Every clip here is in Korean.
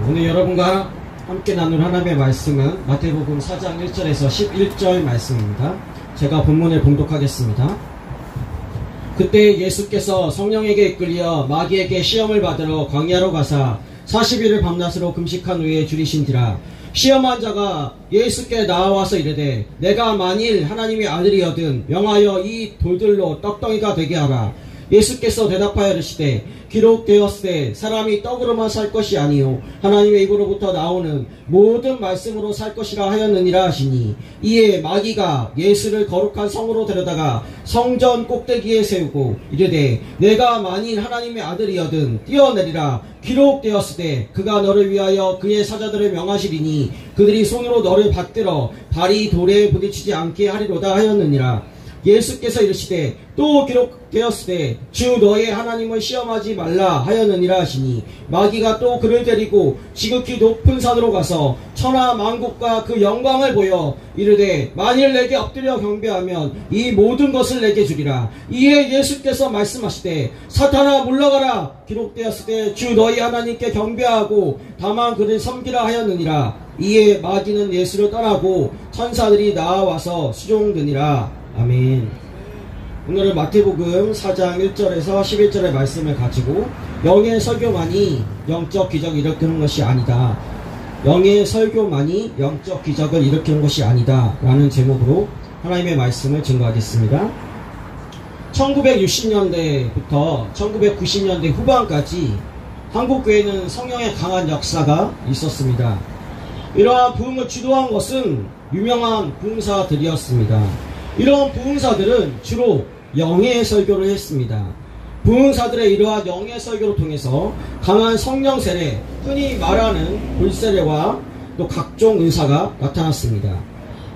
오늘 여러분과 함께 나눌 하나님의 말씀은 마태복음 4장 1절에서 11절 말씀입니다. 제가 본문을 봉독하겠습니다. 그때 예수께서 성령에게 이끌려 마귀에게 시험을 받으러 광야로 가사 40일을 밤낮으로 금식한 후에 줄이신지라. 시험한 자가 예수께 나와서 이르되 내가 만일 하나님의 아들이거든 명하여 이 돌들로 떡덩이가 되게 하라. 예수께서 대답하여 이르시되 기록되었으되 사람이 떡으로만 살 것이 아니요 하나님의 입으로부터 나오는 모든 말씀으로 살 것이라 하였느니라 하시니, 이에 마귀가 예수를 거룩한 성으로 데려다가 성전 꼭대기에 세우고 이르되 내가 만일 하나님의 아들이거든 뛰어내리라. 기록되었으되 그가 너를 위하여 그의 사자들을 명하시리니 그들이 손으로 너를 받들어 발이 돌에 부딪히지 않게 하리로다 하였느니라. 예수께서 이르시되 또 기록되었으되 주 너의 하나님을 시험하지 말라 하였느니라 하시니, 마귀가 또 그를 데리고 지극히 높은 산으로 가서 천하 만국과 그 영광을 보여 이르되 만일 내게 엎드려 경배하면 이 모든 것을 내게 주리라. 이에 예수께서 말씀하시되 사탄아 물러가라. 기록되었으되 주 너희 하나님께 경배하고 다만 그를 섬기라 하였느니라. 이에 마귀는 예수를 떠나고 천사들이 나와서 수종드니라. 아멘. 오늘은 마태복음 4장 1절에서 11절의 말씀을 가지고 영의 설교만이 영적 기적을 일으키는 것이 아니다. 영의 설교만이 영적 기적을 일으키는 것이 아니다 라는 제목으로 하나님의 말씀을 증거하겠습니다. 1960년대부터 1990년대 후반까지 한국교회는 성령의 강한 역사가 있었습니다. 이러한 부흥을 주도한 것은 유명한 부흥사들이었습니다. 이러한 부흥사들은 주로 영의 설교를 했습니다. 부흥사들의 이러한 영의 설교를 통해서 강한 성령 세례, 흔히 말하는 불세례와 또 각종 은사가 나타났습니다.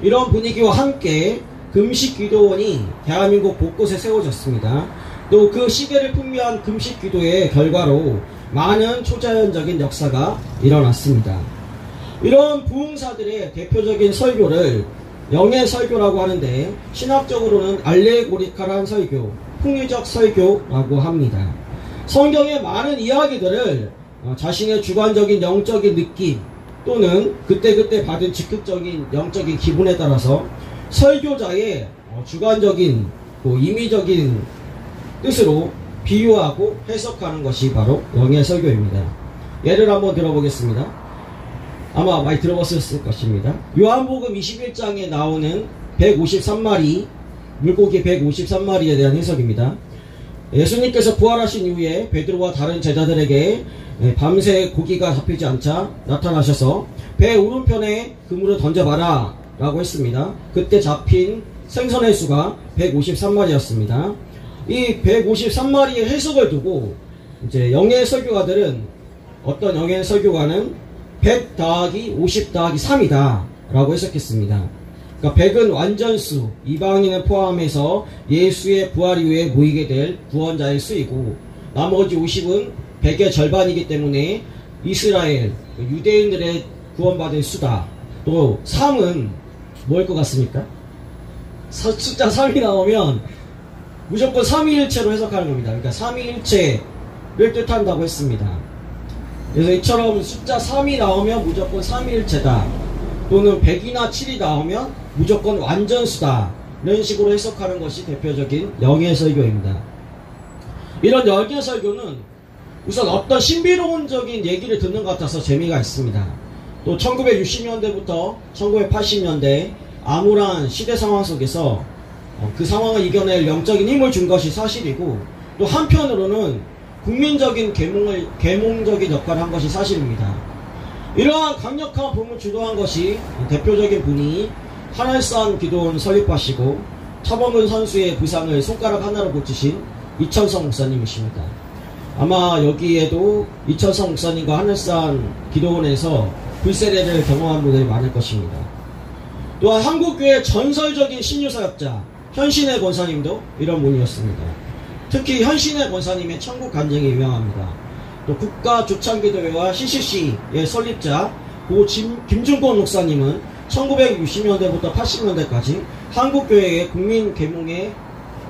이런 분위기와 함께 금식 기도원이 대한민국 곳곳에 세워졌습니다. 또 그 시대를 풍미한 금식 기도의 결과로 많은 초자연적인 역사가 일어났습니다. 이런 부흥사들의 대표적인 설교를 영의 설교라고 하는데, 신학적으로는 알레고리칼한 설교, 풍유적 설교라고 합니다. 성경의 많은 이야기들을 자신의 주관적인 영적인 느낌 또는 그때그때 받은 즉흥적인 영적인 기분에 따라서 설교자의 주관적인 임의적인 뜻으로 비유하고 해석하는 것이 바로 영의 설교입니다. 예를 한번 들어보겠습니다. 아마 많이 들어봤을 것입니다. 요한복음 21장에 나오는 153마리, 물고기 153마리에 대한 해석입니다. 예수님께서 부활하신 이후에 베드로와 다른 제자들에게 밤새 고기가 잡히지 않자 나타나셔서 배 오른편에 그물을 던져봐라 라고 했습니다. 그때 잡힌 생선의 수가 153마리였습니다. 이 153마리의 해석을 두고 이제 영의 설교가들은, 어떤 영의 설교가는 100 더하기 50 더하기 3이다 라고 해석했습니다. 그러니까 100은 완전수, 이방인을 포함해서 예수의 부활 이후에 모이게 될 구원자의 수이고, 나머지 50은 100의 절반이기 때문에 이스라엘, 유대인들의 구원받을 수다. 또 3은 뭐일 것 같습니까? 숫자 3이 나오면 무조건 삼위일체로 해석하는 겁니다. 그러니까 삼위일체를 뜻한다고 했습니다. 그래서 이처럼 숫자 3이 나오면 무조건 삼위일체다, 또는 100이나 7이 나오면 무조건 완전수다, 이런 식으로 해석하는 것이 대표적인 영의 설교입니다. 이런 영의 설교는 우선 어떤 신비로운적인 얘기를 듣는 것 같아서 재미가 있습니다. 또 1960년대부터 1980년대 암울한 시대 상황 속에서 그 상황을 이겨낼 영적인 힘을 준 것이 사실이고, 또 한편으로는 국민적인 계몽적인 역할을 한 것이 사실입니다. 이러한 강력한 부흥을 주도한 것이 대표적인 분이 하늘산 기도원 설립하시고 차범근 선수의 부상을 손가락 하나로 고치신 이천성 목사님이십니다. 아마 여기에도 이천성 목사님과 하늘산 기도원에서 불세례를 경험한 분들이 많을 것입니다. 또한 한국교회 전설적인 신유사역자 현신의 권사님도 이런 분이었습니다. 특히 현신의 권사님의 천국 간증이 유명합니다. 또 국가주창기도회와 CCC의 설립자 김준권 목사님은 1960년대부터 80년대까지 한국교회의 국민 계몽에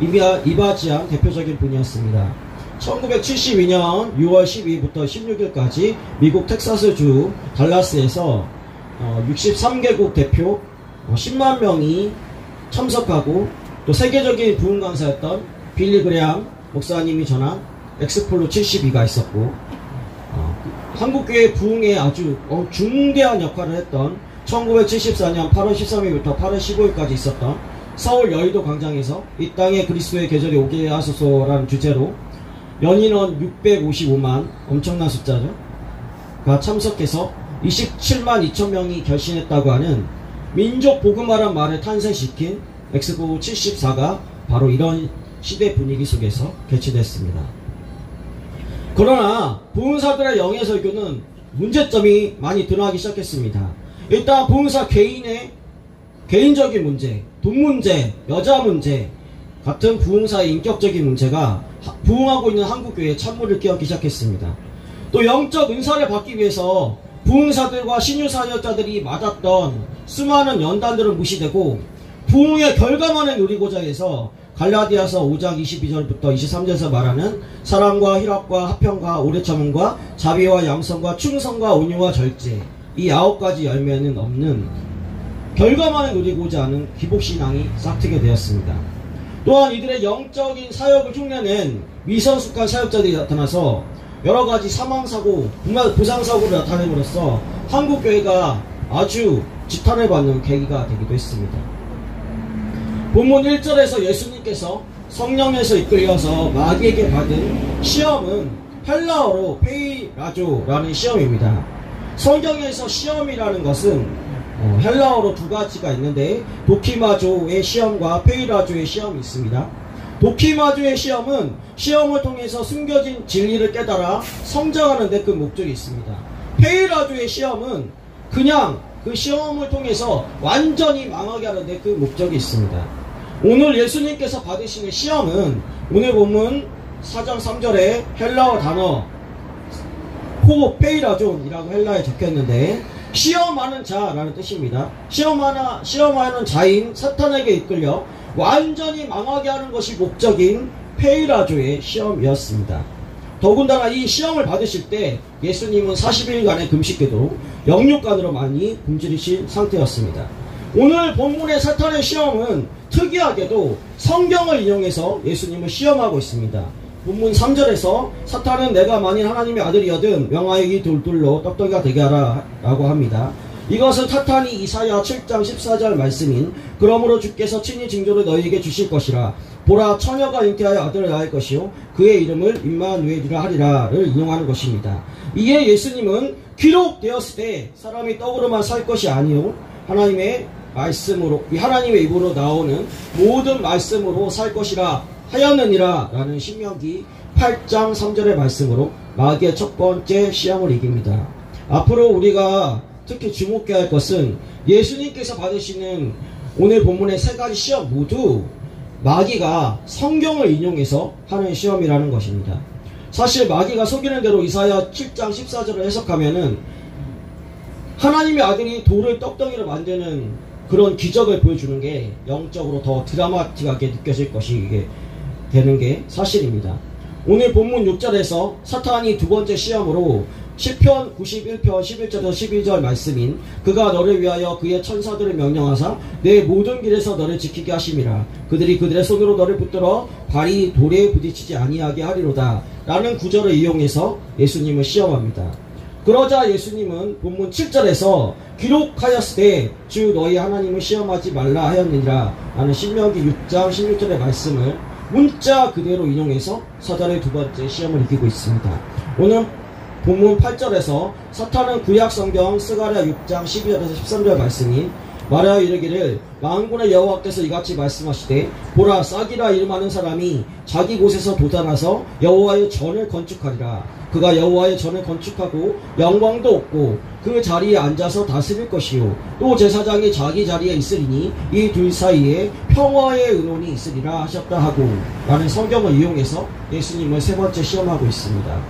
이바지한 대표적인 분이었습니다. 1972년 6월 12일부터 16일까지 미국 텍사스주 달라스에서 63개국 대표 10만 명이 참석하고 또 세계적인 부흥 강사였던 빌리 그레함 목사님이 전한 엑스폴로 72가 있었고 한국교회 부흥에 아주 중대한 역할을 했던 1974년 8월 13일부터 8월 15일까지 있었던 서울 여의도 광장에서 이 땅에 그리스도의 계절이 오게 하소서라는 주제로 연인원 655만 엄청난 숫자죠. 가 참석해서 27만 2천 명이 결신했다고 하는 민족 복음화란 말을 탄생시킨 엑스포 74가 바로 이런 시대 분위기 속에서 개최됐습니다. 그러나 부흥사들의 영의 설교는 문제점이 많이 드러나기 시작했습니다. 일단 부흥사 개인의 개인적인 문제, 돈 문제, 여자 문제 같은 부흥사의 인격적인 문제가 부흥하고 있는 한국교회에 찬물을 끼얹기 시작했습니다. 또 영적 은사를 받기 위해서 부흥사들과 신유사역자들이 맞았던 수많은 연단들은 무시되고 부흥의 결과만을 누리고자 해서 갈라디아서 5장 22절부터 23절에서 말하는 사랑과 희락과 화평과 오래 참음과 자비와 양성과 충성과 온유와 절제, 이 9가지 열매는 없는 결과만을 누리고자 하는 기복신앙이 싹트게 되었습니다. 또한 이들의 영적인 사역을 흉내낸 미성숙한 사역자들이 나타나서 여러가지 사망사고, 부상사고를 나타냄으로써 한국교회가 아주 지탄을 받는 계기가 되기도 했습니다. 본문 1절에서 예수님께서 성령에서 이끌려서 마귀에게 받은 시험은 헬라어로 페이라조라는 시험입니다. 성경에서 시험이라는 것은 헬라어로 두 가지가 있는데 도키마조의 시험과 페이라조의 시험이 있습니다. 도키마조의 시험은 시험을 통해서 숨겨진 진리를 깨달아 성장하는 데 그 목적이 있습니다. 페이라조의 시험은 그냥 그 시험을 통해서 완전히 망하게 하는 데 그 목적이 있습니다. 오늘 예수님께서 받으시는 시험은 오늘 본문 4장 3절에 헬라어 단어 페이라존이라고 헬라어에 적혀있는데 시험하는 자라는 뜻입니다. 시험하는 자인 사탄에게 이끌려 완전히 망하게 하는 것이 목적인 페이라조의 시험이었습니다. 더군다나 이 시험을 받으실 때 예수님은 40일간의 금식기도 영육간으로 많이 굶주리신 상태였습니다. 오늘 본문의 사탄의 시험은 특이하게도 성경을 인용해서 예수님을 시험하고 있습니다. 본문 3절에서 사탄은 내가 만일 하나님의 아들이거든 명하여 이 돌들로 떡떡이가 되게 하라 라고 합니다. 이것은 사탄이 이사야 7장 14절 말씀인 그러므로 주께서 친히 징조를 너희에게 주실 것이라 보라 처녀가 잉태하여 아들을 낳을 것이요 그의 이름을 임마누엘이라 하리라를 인용하는 것입니다. 이에 예수님은 기록되었을 때 사람이 떡으로만 살 것이 아니요 하나님의 말씀으로 하나님의 입으로 나오는 모든 말씀으로 살 것이라 하였느니라 라는 신명기 8장 3절의 말씀으로 마귀의 첫 번째 시험을 이깁니다. 앞으로 우리가 특히 주목해야 할 것은 예수님께서 받으시는 오늘 본문의 세 가지 시험 모두 마귀가 성경을 인용해서 하는 시험이라는 것입니다. 사실 마귀가 속이는 대로 이사야 7장 14절을 해석하면은 하나님의 아들이 돌을 떡덩이로 만드는 그런 기적을 보여주는 게 영적으로 더 드라마틱하게 느껴질 것이 이게 되는 게 사실입니다. 오늘 본문 6절에서 사탄이 두 번째 시험으로 시편 91편 11절에서 12절 말씀인 그가 너를 위하여 그의 천사들을 명령하사 내 모든 길에서 너를 지키게 하심이라 그들이 그들의 손으로 너를 붙들어 발이 돌에 부딪히지 아니하게 하리로다 라는 구절을 이용해서 예수님을 시험합니다. 그러자 예수님은 본문 7절에서 기록하였을 때 주 너희 하나님을 시험하지 말라 하였느니라 라는 신명기 6장 16절의 말씀을 문자 그대로 인용해서 사단의 두 번째 시험을 이기고 있습니다. 오늘 본문 8절에서 사탄은 구약성경 스가랴 6장 12절에서 13절 말씀인 말하여 이르기를 만군의 여호와께서 이같이 말씀하시되 보라 싹이라 이름하는 사람이 자기 곳에서 돋아나서 여호와의 전을 건축하리라. 그가 여호와의 전을 건축하고 영광도 없고 그 자리에 앉아서 다스릴 것이요 또 제사장이 자기 자리에 있으리니 이 둘 사이에 평화의 의논이 있으리라 하셨다 하고 라는 성경을 이용해서 예수님을 세 번째 시험하고 있습니다.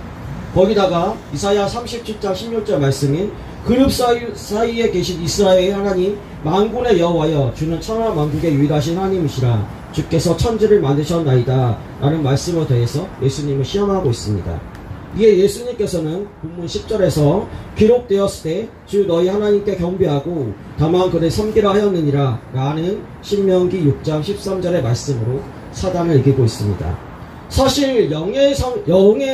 거기다가 이사야 37장 16절 말씀인 그룹 사이에 계신 이스라엘의 하나님 만군의 여호와여 주는 천하 만국의 유일하신 하나님이시라 주께서 천지를 만드셨나이다 라는 말씀을 더해서 예수님을 시험하고 있습니다. 이에 예수님께서는 본문 10절에서 기록되었을 때 주 너희 하나님께 경배하고 다만 그를 섬기라 하였느니라 라는 신명기 6장 13절의 말씀으로 사단을 이기고 있습니다. 사실 영의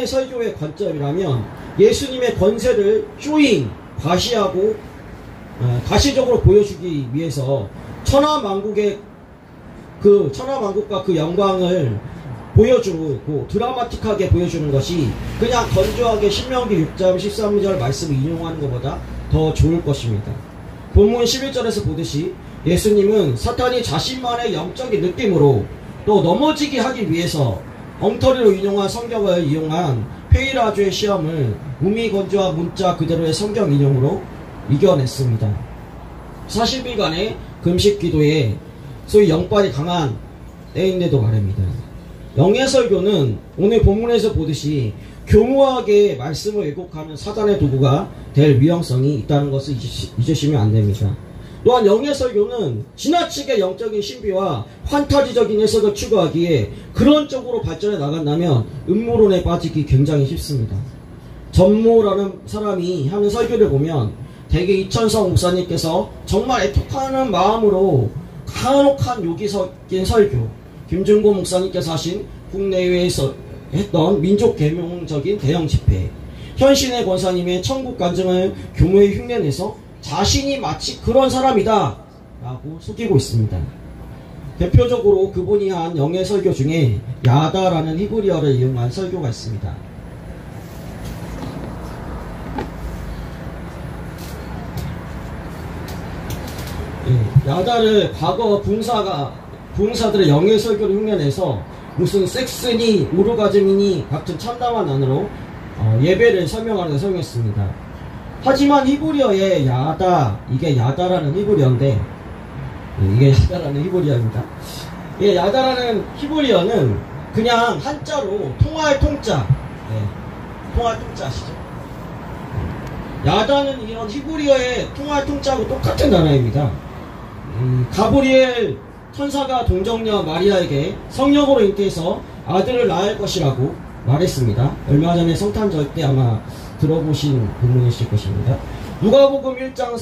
설교의 관점이라면 예수님의 권세를 쇼잉, 과시하고 가시적으로 보여주기 위해서 천하만국과 그 영광을 보여주고 드라마틱하게 보여주는 것이 그냥 건조하게 신명기 6장 13절 말씀을 인용하는 것보다 더 좋을 것입니다. 본문 11절에서 보듯이 예수님은 사탄이 자신만의 영적인 느낌으로 또 넘어지게 하기 위해서 엉터리로 인용한 성경을 이용한 페이라주의 시험을 우미건조와 문자 그대로의 성경 인용으로 이겨냈습니다. 40일간의 금식 기도에 소위 영빨이 강한 때인데도 말입니다. 영의 설교는 오늘 본문에서 보듯이 교묘하게 말씀을 왜곡하는 사단의 도구가 될 위험성이 있다는 것을 잊으시면 안 됩니다. 또한 영의 설교는 지나치게 영적인 신비와 환타지적인 해석을 추구하기에 그런 쪽으로 발전해 나간다면 음모론에 빠지기 굉장히 쉽습니다. 전모라는 사람이 하는 설교를 보면 대개 이천성 목사님께서 정말 애통하는 마음으로 간혹한 욕이 섞인 설교, 김준고 목사님께서 하신 국내외에서 했던 민족 계몽적인 대형 집회, 현신의 권사님의 천국 간증을 교묘히 흉내내서 자신이 마치 그런 사람이다 라고 속이고 있습니다. 대표적으로 그분이 한 영의 설교 중에 야다라는 히브리어를 이용한 설교가 있습니다. 야다를 과거 부흥사들의 영의 설교를 흉내내서 무슨 섹스니 오르가즘이니 같은 참담한 단어로 예배를 설명하는 사용했습니다. 하지만 히브리어의 야다, 이게 야다라는 히브리어인데, 이게 야다라는 히브리어입니다. 예, 야다라는 히브리어는 그냥 한자로 통할 통자, 통할 통자 아시죠? 야다는 이런 히브리어의 통할 통자하고 똑같은 단어입니다. 가브리엘 천사가 동정녀 마리아에게 성령으로 잉태해서 아들을 낳을 것이라고 말했습니다. 얼마 전에 성탄절 때 아마 들어보신 본문이실 것입니다. 누가복음 1장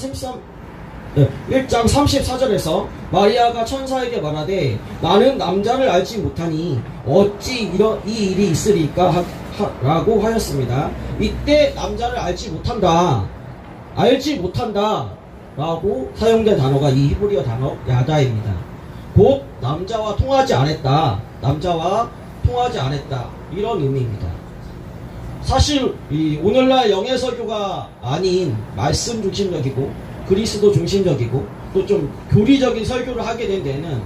34절에서 마리아가 천사에게 말하되 나는 남자를 알지 못하니 어찌 이 일이 있으리까 라고 하였습니다. 이때 남자를 알지 못한다 라고 사용된 단어가 이 히브리어 단어 야다입니다. 곧 남자와 통하지 않았다 이런 의미입니다. 사실 오늘날 영의 설교가 아닌 말씀 중심적이고 그리스도 중심적이고 또 좀 교리적인 설교를 하게 된 데는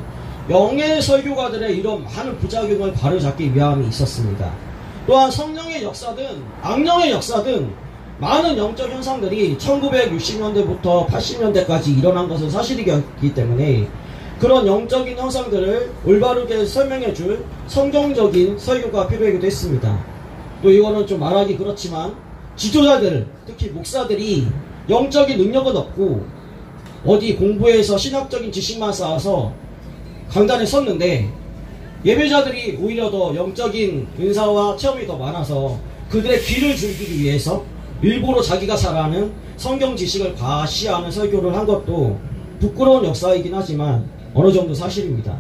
영의 설교가들의 이런 많은 부작용을 바로잡기 위함이 있었습니다. 또한 성령의 역사든 악령의 역사든 많은 영적 현상들이 1960년대부터 80년대까지 일어난 것은 사실이기 때문에 그런 영적인 현상들을 올바르게 설명해줄 성경적인 설교가 필요하기도 했습니다. 또 이거는 좀 말하기 그렇지만 지도자들, 특히 목사들이 영적인 능력은 없고 어디 공부해서 신학적인 지식만 쌓아서 강단에 섰는데 예배자들이 오히려 더 영적인 은사와 체험이 더 많아서 그들의 귀를 즐기기 위해서 일부러 자기가 잘 아는 성경 지식을 과시하는 설교를 한 것도 부끄러운 역사이긴 하지만 어느 정도 사실입니다.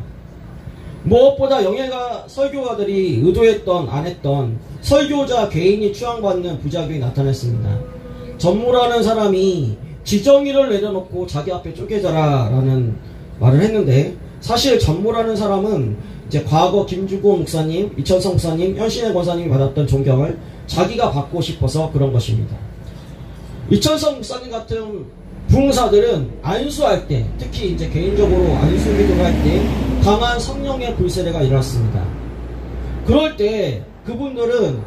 무엇보다 영예가 설교가들이 의도했던 안 했던 설교자 개인이 추앙받는 부작용이 나타났습니다. 전무라는 사람이 지정의를 내려놓고 자기 앞에 쪼개져라 라는 말을 했는데 사실 전무라는 사람은 이제 과거 김주고 목사님, 이천성 목사님, 현신의 권사님이 받았던 존경을 자기가 받고 싶어서 그런 것입니다. 이천성 목사님 같은 부흥사들은 안수할 때, 특히 이제 개인적으로 안수 기도를 할 때 강한 성령의 불세례가 일어났습니다. 그럴 때 그분들은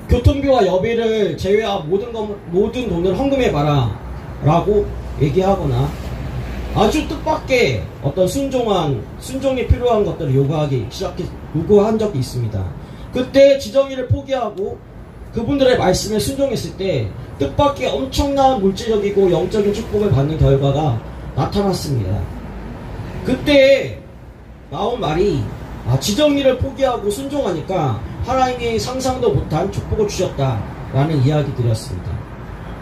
교통비와 여비를 제외한 모든 돈을 헌금해봐라 라고 얘기하거나 아주 뜻밖의 어떤 순종이 필요한 것들을 요구한 적이 있습니다. 그때 지정의를 포기하고 그분들의 말씀에 순종했을 때 뜻밖의 엄청난 물질적이고 영적인 축복을 받는 결과가 나타났습니다. 그때 나온 말이 지정의를 포기하고 순종하니까 하나님이 상상도 못한 축복을 주셨다라는 이야기들이었습니다.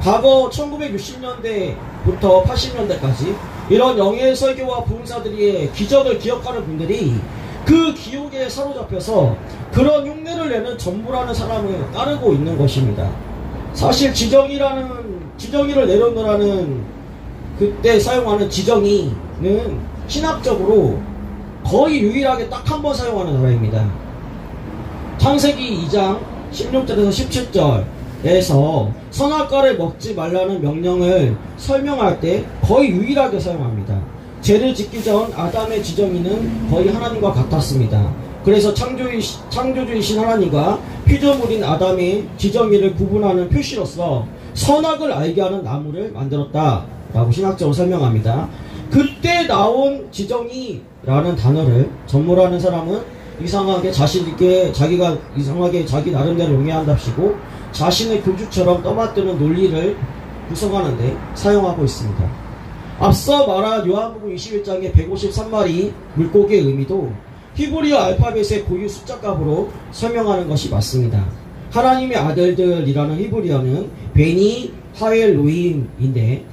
과거 1960년대부터 80년대까지 이런 영예 설교와 부흥사들의 기적을 기억하는 분들이 그 기옥에 사로잡혀서 그런 흉내를 내는 전부라는 사람을 따르고 있는 것입니다. 사실 지정의를 내려놓으라는 그때 사용하는 지정의는 신학적으로 거의 유일하게 딱 한 번 사용하는 나라입니다. 창세기 2장 16절에서 17절에서 선악과를 먹지 말라는 명령을 설명할 때 거의 유일하게 사용합니다. 죄를 짓기 전 아담의 지정의는 거의 하나님과 같았습니다. 그래서 창조주이신 하나님과 피조물인 아담의 지정의를 구분하는 표시로서 선악을 알게 하는 나무를 만들었다라고 신학적으로 설명합니다. 그때 나온 지정의라는 단어를 전무라는 사람은 이상하게 자기가 이상하게 자기 나름대로 용해한답시고 자신의 교주처럼 떠받드는 논리를 구성하는데 사용하고 있습니다. 앞서 말한 요한복음 21장의 153마리 물고기의 의미도 히브리어 알파벳의 고유 숫자 값으로 설명하는 것이 맞습니다. 하나님의 아들들이라는 히브리어는 베니 하엘로임인데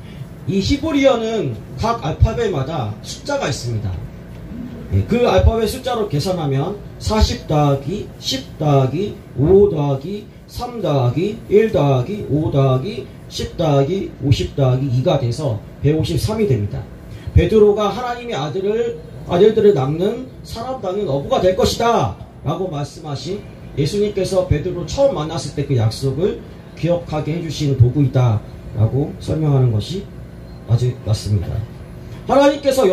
이 히브리어는 각 알파벳마다 숫자가 있습니다. 그 알파벳 숫자로 계산하면 40 더하기 10 더하기 5 더하기 3 더하기 1 더하기 5 더하기 10 더하기 50 더하기 2가 돼서 153이 됩니다. 베드로가 하나님의 아들들을 낳는 사람다운 어부가 될 것이다 라고 말씀하신 예수님께서 베드로 처음 만났을 때 그 약속을 기억하게 해주신 도구이다 라고 설명하는 것이 아주 맞습니다. 하나님께서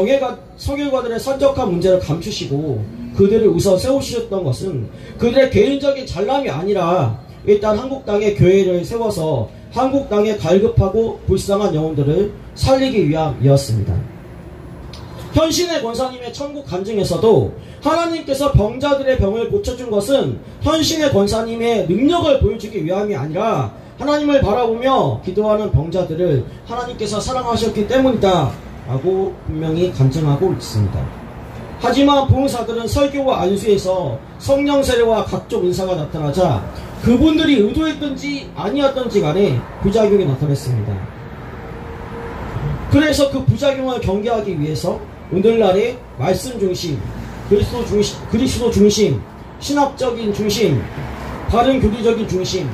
성결과들의 선적한 문제를 감추시고 그들을 우선 세우셨던 것은 그들의 개인적인 잘남이 아니라 일단 한국 땅에 교회를 세워서 한국 땅에 갈급하고 불쌍한 영혼들을 살리기 위함이었습니다. 현신의 권사님의 천국 간증에서도 하나님께서 병자들의 병을 고쳐준 것은 현신의 권사님의 능력을 보여주기 위함이 아니라 하나님을 바라보며 기도하는 병자들을 하나님께서 사랑하셨기 때문이다 라고 분명히 간증하고 있습니다. 하지만 부흥사들은 설교와 안수에서 성령 세례와 각종 은사가 나타나자 그분들이 의도했든지 아니었든지 간에 부작용이 나타났습니다. 그래서 그 부작용을 경계하기 위해서 오늘날의 말씀 중심, 그리스도 중심, 신학적인 중심, 바른 교리적인 중심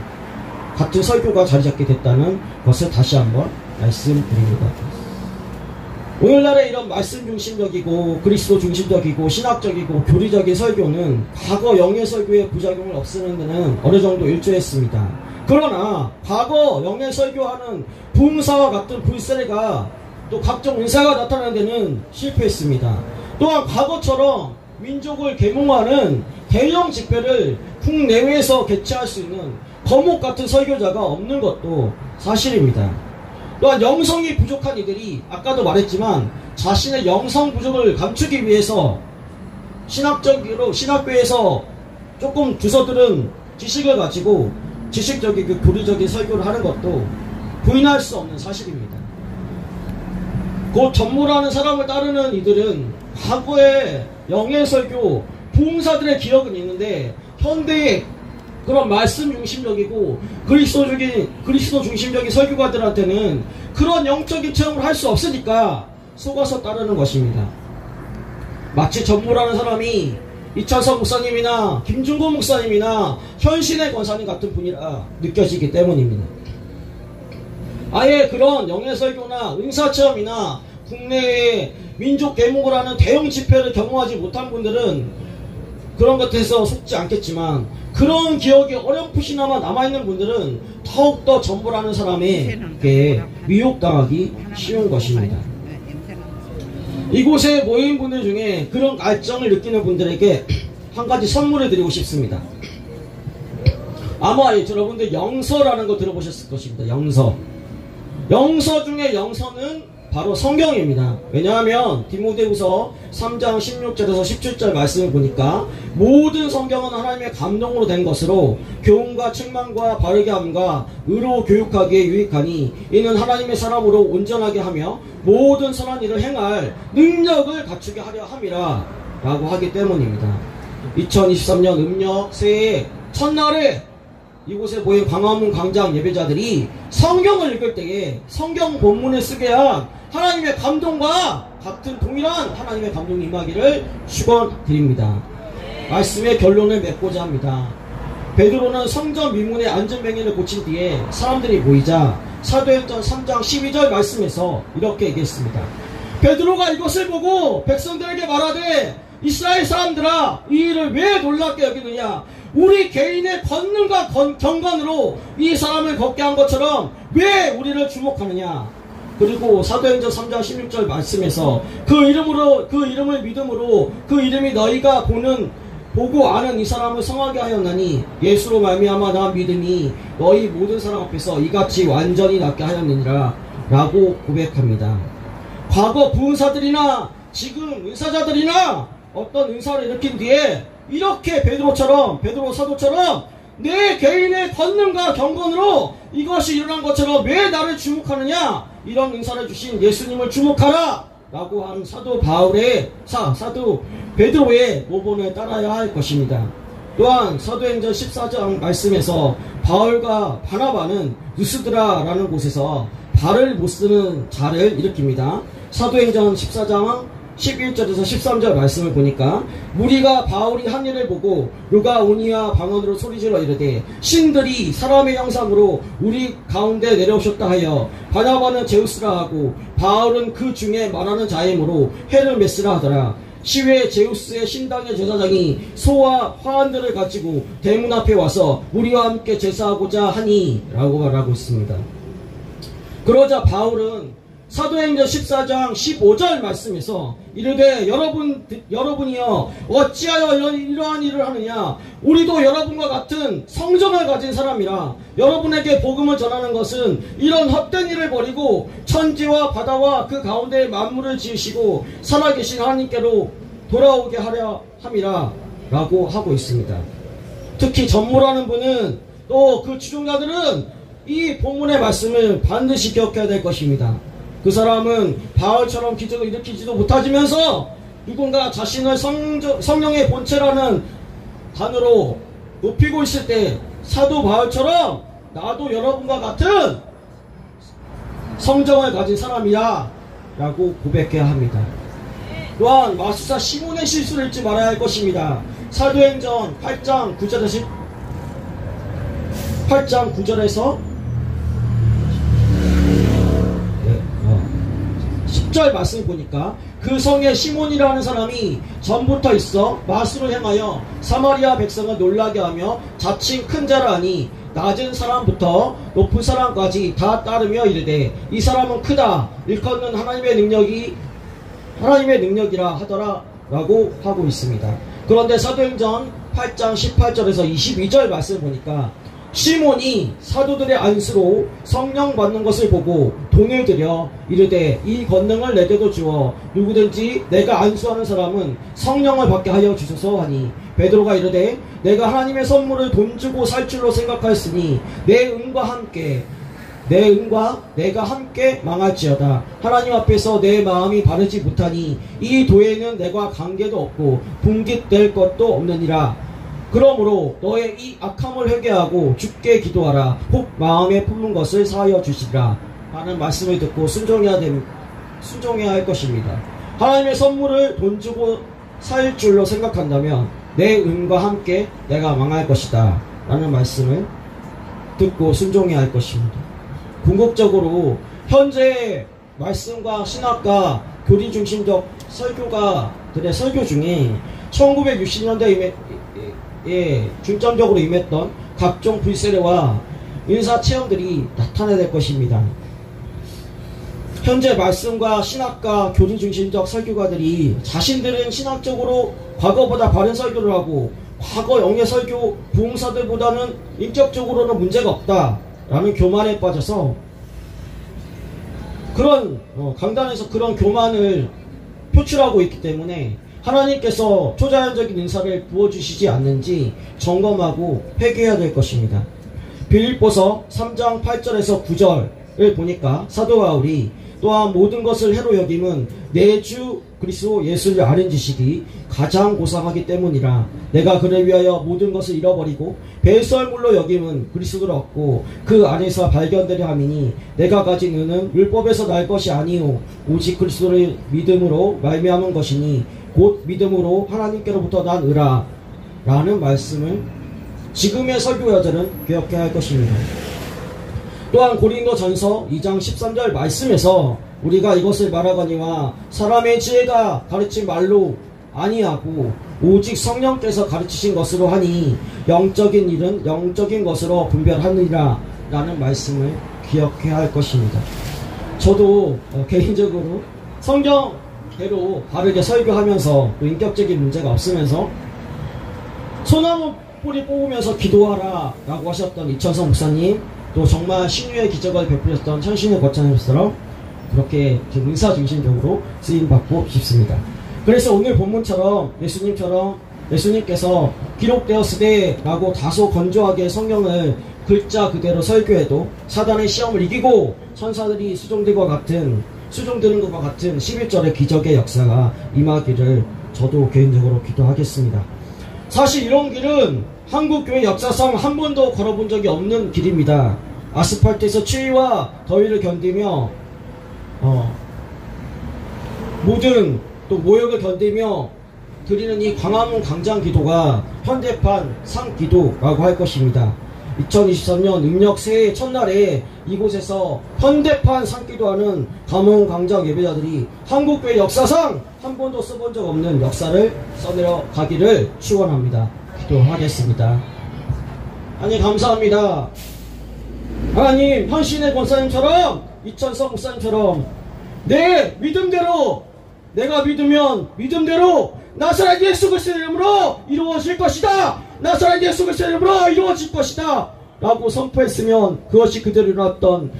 같은 설교가 자리잡게 됐다는 것을 다시 한번 말씀드립니다. 오늘날의 이런 말씀 중심적이고 그리스도 중심적이고 신학적이고 교리적인 설교는 과거 영예 설교의 부작용을 없애는 데는 어느 정도 일조했습니다. 그러나 과거 영예 설교하는 부흥사와 같은 불세례가 또 각종 은사가 나타나는 데는 실패했습니다. 또한 과거처럼 민족을 계몽하는 대형 집회를 국내외에서 개최할 수 있는 거목 같은 설교자가 없는 것도 사실입니다. 또한 영성이 부족한 이들이 아까도 말했지만 자신의 영성 부족을 감추기 위해서 신학교에서 조금 주서들은 지식을 가지고 지식적이고 교리적인 설교를 하는 것도 부인할 수 없는 사실입니다. 곧 전무라는 사람을 따르는 이들은 과거의 영예 설교, 부흥사들의 기억은 있는데 현대의 그런 말씀 중심적이고 그리스도 중심적인 설교가들한테는 그런 영적인 체험을 할 수 없으니까 속아서 따르는 것입니다. 마치 전무라는 사람이 이찬석 목사님이나 김중곤 목사님이나 현신의 권사님 같은 분이라 느껴지기 때문입니다. 아예 그런 영예 설교나 은사 체험이나 국내에 민족 계몽을 하는 대형 집회를 경험하지 못한 분들은 그런 것에서 속지 않겠지만 그런 기억이 어렴풋이나마 남아있는 분들은 더욱더 전부라는 사람에게 미혹당하기 쉬운 것입니다. 이곳에 모인 분들 중에 그런 갈증을 느끼는 분들에게 한 가지 선물을 드리고 싶습니다. 아마 여러분들 영서라는 거 들어보셨을 것입니다. 영서 중에 영서는 바로 성경입니다. 왜냐하면 디모데후서 3장 16절에서 17절 말씀을 보니까 모든 성경은 하나님의 감동으로 된 것으로 교훈과 책망과 바르게 함과 의로 교육하기에 유익하니 이는 하나님의 사람으로 온전하게 하며 모든 선한 일을 행할 능력을 갖추게 하려 함이라 라고 하기 때문입니다. 2023년 음력 새해 첫날에 이곳에 모인 광화문 광장 예배자들이 성경을 읽을 때에 성경 본문을 쓰게 한 하나님의 감동과 같은 동일한 하나님의 감동이 임하기를 축원드립니다. 말씀의 결론을 맺고자 합니다. 베드로는 성전 미문의 안전뱅이를 고친 뒤에 사람들이 모이자 사도행전 3장 12절 말씀에서 이렇게 얘기했습니다. 베드로가 이것을 보고 백성들에게 말하되 이스라엘 사람들아 이 일을 왜 놀랍게 여기느냐 우리 개인의 권능과 경건으로 이 사람을 걷게 한 것처럼 왜 우리를 주목하느냐. 그리고 사도행전 3장 16절 말씀에서 그 이름을 믿음으로 그 이름이 너희가 보고 아는 이 사람을 성하게 하였나니 예수로 말미암아 나 믿음이 너희 모든 사람 앞에서 이같이 완전히 낫게 하였느니라 라고 고백합니다. 과거 부은사들이나 지금 은사자들이나 어떤 은사를 일으킨 뒤에 이렇게 베드로 사도처럼 내 개인의 권능과 경건으로 이것이 일어난 것처럼 왜 나를 주목하느냐 이런 은사를 주신 예수님을 주목하라 라고 한 사도 베드로의 모본을 따라야 할 것입니다. 또한 사도행전 14장 말씀에서 바울과 바나바는 누스드라 라는 곳에서 발을 못쓰는 자를 일으킵니다. 사도행전 14장 11절에서 13절 말씀을 보니까 무리가 바울이 한 일을 보고 루가오니아 방언으로 소리질러 이르되 신들이 사람의 형상으로 우리 가운데 내려오셨다 하여 바나바는 제우스라 하고 바울은 그 중에 말하는 자이므로 헤르메스라 하더라. 시외 제우스의 신당의 제사장이 소와 화환들을 가지고 대문 앞에 와서 우리와 함께 제사하고자 하니 라고 말하고 있습니다. 그러자 바울은 사도행전 14장 15절 말씀에서 이르되 여러분이여 어찌하여 이러한 일을 하느냐 우리도 여러분과 같은 성정을 가진 사람이라 여러분에게 복음을 전하는 것은 이런 헛된 일을 버리고 천지와 바다와 그 가운데 만물을 지으시고 살아계신 하나님께로 돌아오게 하려 함이라 라고 하고 있습니다. 특히 전무라는 분은 또 그 추종자들은 이 본문의 말씀을 반드시 기억해야 될 것입니다. 그 사람은 바울처럼 기적을 일으키지도 못하지면서 누군가 자신을 성령의 본체라는 단어로 높이고 있을 때 사도 바울처럼 나도 여러분과 같은 성정을 가진 사람이야 라고 고백해야 합니다. 또한 마술사 시몬의 실수를 잊지 말아야 할 것입니다. 사도행전 8장 9절에서 10절 말씀을 보니까 그 성에 시몬이라는 사람이 전부터 있어 마술을 행하여 사마리아 백성을 놀라게 하며 자칭 큰 자라 하니 낮은 사람부터 높은 사람까지 다 따르며 이르되 이 사람은 크다 일컫는 하나님의 능력이라 하더라 라고 하고 있습니다. 그런데 사도행전 8장 18절에서 22절 말씀을 보니까 시몬이 사도들의 안수로 성령 받는 것을 보고 돈을 들여 이르되 이 권능을 내게도 주어 누구든지 내가 안수하는 사람은 성령을 받게 하여 주소서 하니 베드로가 이르되 내가 하나님의 선물을 돈 주고 살 줄로 생각하였으니 내 은과 내가 함께 망할지어다. 하나님 앞에서 내 마음이 바르지 못하니 이 도에는 내가 관계도 없고 분깃될 것도 없느니라. 그러므로 너의 이 악함을 회개하고 주께 기도하라. 혹 마음에 품은 것을 사하여 주시리라 하는 말씀을 듣고 순종해야 할 것입니다. 하나님의 선물을 돈 주고 살 줄로 생각한다면 내 은과 함께 내가 망할 것이다 라는 말씀을 듣고 순종해야 할 것입니다. 궁극적으로 현재 말씀과 신학과 교리 중심적 설교가들의 설교 중에 1960년대에 중점적으로 임했던 각종 불세례와 인사 체험들이 나타나야 될 것입니다. 현재 말씀과 신학과 교리 중심적 설교가들이 자신들은 신학적으로 과거보다 바른 설교를 하고 과거 영의 설교 부흥사들보다는 인격적으로는 문제가 없다 라는 교만에 빠져서 그런 강단에서 그런 교만을 표출하고 있기 때문에 하나님께서 초자연적인 은사를 부어주시지 않는지 점검하고 회개해야 될 것입니다. 빌립보서 3장 8절에서 9절을 보니까 사도 바울이 또한 모든 것을 해로 여김은 내 주 그리스도 예수를 아는 지식이 가장 고상하기 때문이라. 내가 그를 위하여 모든 것을 잃어버리고 배설물로 여김은 그리스도를 얻고 그 안에서 발견되려 함이니 내가 가진 은은 율법에서 날 것이 아니요 오직 그리스도를 믿음으로 말미암은 것이니 곧 믿음으로 하나님께로부터 난 의라 라는 말씀을 지금의 설교자들은 기억해야 할 것입니다. 또한 고린도전서 2장 13절 말씀에서 우리가 이것을 말하거니와 사람의 지혜가 가르친 말로 아니하고 오직 성령께서 가르치신 것으로 하니 영적인 일은 영적인 것으로 분별하느니라 라는 말씀을 기억해야 할 것입니다. 저도 개인적으로 성경대로 바르게 설교하면서 또 인격적인 문제가 없으면서 소나무 뿌리 뽑으면서 기도하라 라고 하셨던 이천성 목사님, 또 정말 신유의 기적을 베푸셨던 천신의 거창님처럼 그렇게 은사중심적으로 쓰임받고 싶습니다. 그래서 오늘 본문처럼 예수님께서 기록되었으되 라고 다소 건조하게 성경을 글자 그대로 설교해도 사단의 시험을 이기고 천사들이 수종드는 것과 같은 11절의 기적의 역사가 임하기를 저도 개인적으로 기도하겠습니다. 사실 이런 길은 한국교회 역사상 한 번도 걸어본 적이 없는 길입니다. 아스팔트에서 추위와 더위를 견디며 모든 또 모욕을 견디며 드리는 이 광화문 광장 기도가 현대판 상기도라고 할 것입니다. 2023년 음력 새해 첫날에 이곳에서 현대판 상기도하는 광화문 광장 예배자들이 한국교회 역사상 한 번도 써본 적 없는 역사를 써내려 가기를 축원합니다. 기도하겠습니다. 하나님 감사합니다. 하나님 현신의 권사님처럼 이천성 목사님처럼 내 믿음대로 내가 믿으면 믿음대로 나사렛 예수 그리스도의 이름으로 이루어질 것이다. 나사렛 예수 그리스도의 이름으로 이루어질 것이다 라고 선포했으면 그것이 그대로 일어났던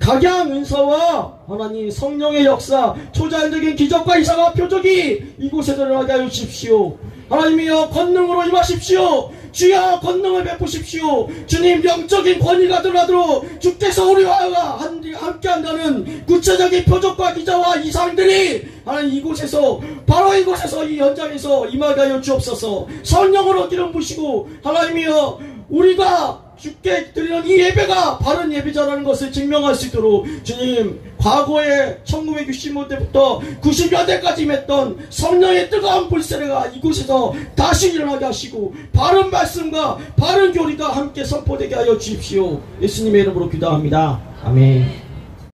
각양 은사와 하나님 성령의 역사, 초자연적인 기적과 이상한 표적이 이곳에 일어나게 하여 주십시오. 하나님이여 권능으로 임하십시오. 주여 권능을 베푸십시오. 주님 영적인 권위가 들어가도록 주께서 우리와 함께한다는 구체적인 표적과 기적과 이상들이 하나님 이곳에서 바로 이곳에서 이 현장에서 임하게 하여 주옵소서. 성령으로 기름 부시고 하나님이여 우리가 주께 드리는 이 예배가 바른 예배자라는 것을 증명할 수 있도록 주님 과거에 1960년대부터 90년대까지 맺던 성령의 뜨거운 불세례가 이곳에서 다시 일어나게 하시고 바른 말씀과 바른 교리가 함께 선포되게 하여 주십시오. 예수님의 이름으로 기도합니다. 아멘.